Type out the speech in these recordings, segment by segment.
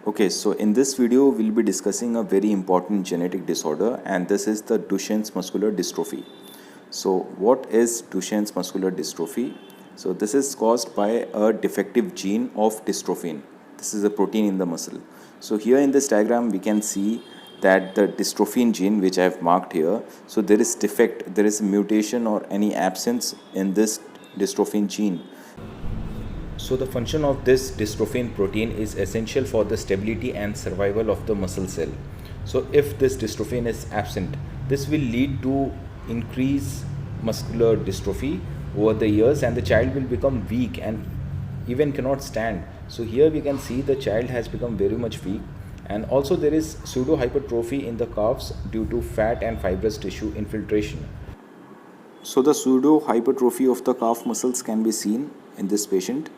Okay, so in this video, we'll be discussing a very important genetic disorder, and this is the Duchenne's muscular dystrophy. So what is Duchenne's muscular dystrophy? So this is caused by a defective gene of dystrophin. This is a protein in the muscle. So here in this diagram, we can see that the dystrophin gene, which I have marked here, so there is defect, there is a mutation or any absence in this dystrophin gene. So the function of this dystrophin protein is essential for the stability and survival of the muscle cell. So if this dystrophin is absent, this will lead to increased muscular dystrophy over the years, and the child will become weak and even cannot stand. So here we can see the child has become very much weak, and also there is pseudo hypertrophy in the calves due to fat and fibrous tissue infiltration. So the pseudo hypertrophy of the calf muscles can be seen in this patient.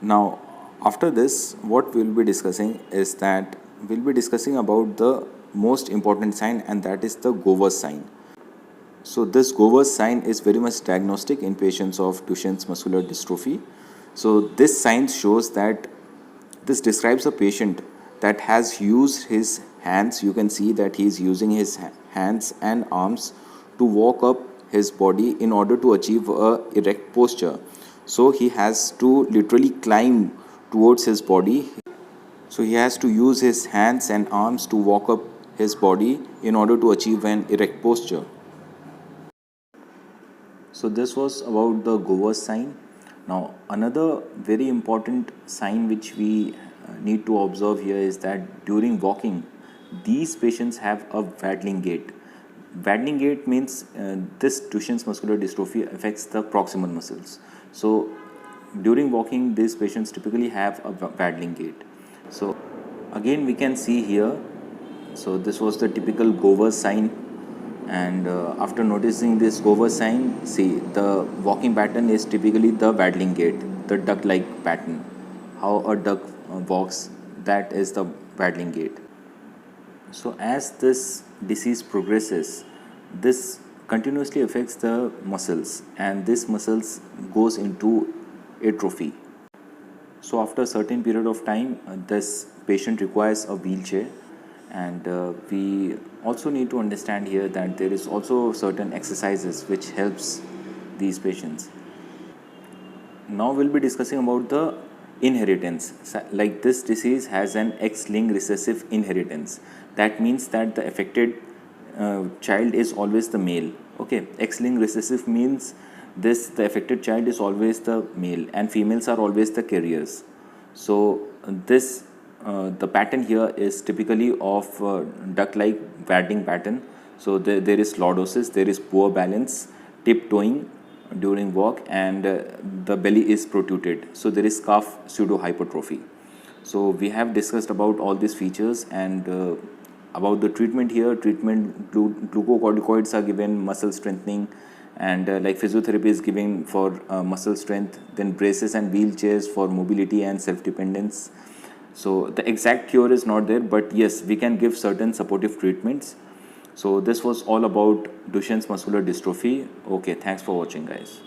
Now, after this, what we'll be discussing is that we'll be discussing about the most important sign, and that is the Gover's sign. So this Gover's sign is very much diagnostic in patients of Duchenne's muscular dystrophy. So this sign shows that this describes a patient that has used his hands. You can see that he is using his hands and arms to walk up his body in order to achieve a erect posture. So he has to literally climb towards his body. So he has to use his hands and arms to walk up his body in order to achieve an erect posture. So this was about the Gover's sign. Now another very important sign which we need to observe here is that during walking, these patients have a waddling gait. Waddling gait means this Duchenne's muscular dystrophy affects the proximal muscles. So during walking, these patients typically have a waddling gait. So again we can see here, so this was the typical Gover's sign, and after noticing this Gover's sign, see the walking pattern is typically the waddling gait, the duck-like pattern. How a duck walks, that is the waddling gait. So as this disease progresses, this continuously affects the muscles, and this muscles goes into atrophy. So after a certain period of time, this patient requires a wheelchair, and we also need to understand here that there is also certain exercises which helps these patients. Now we'll be discussing about the inheritance. Like this disease has an X-linked recessive inheritance. That means that the affected child is always the male. Okay, X-linked recessive means the affected child is always the male, and females are always the carriers. So this the pattern here is typically of duck-like waddling pattern. So there is lordosis, there is poor balance, tiptoeing during walk, and the belly is protruded. So there is calf pseudo hypertrophy. So we have discussed about all these features, and about the treatment here. Treatment, glucocorticoids are given, muscle strengthening, and like physiotherapy is given for muscle strength, then braces and wheelchairs for mobility and self-dependence. So the exact cure is not there, but yes, we can give certain supportive treatments. So this was all about Duchenne's muscular dystrophy. Okay, thanks for watching, guys.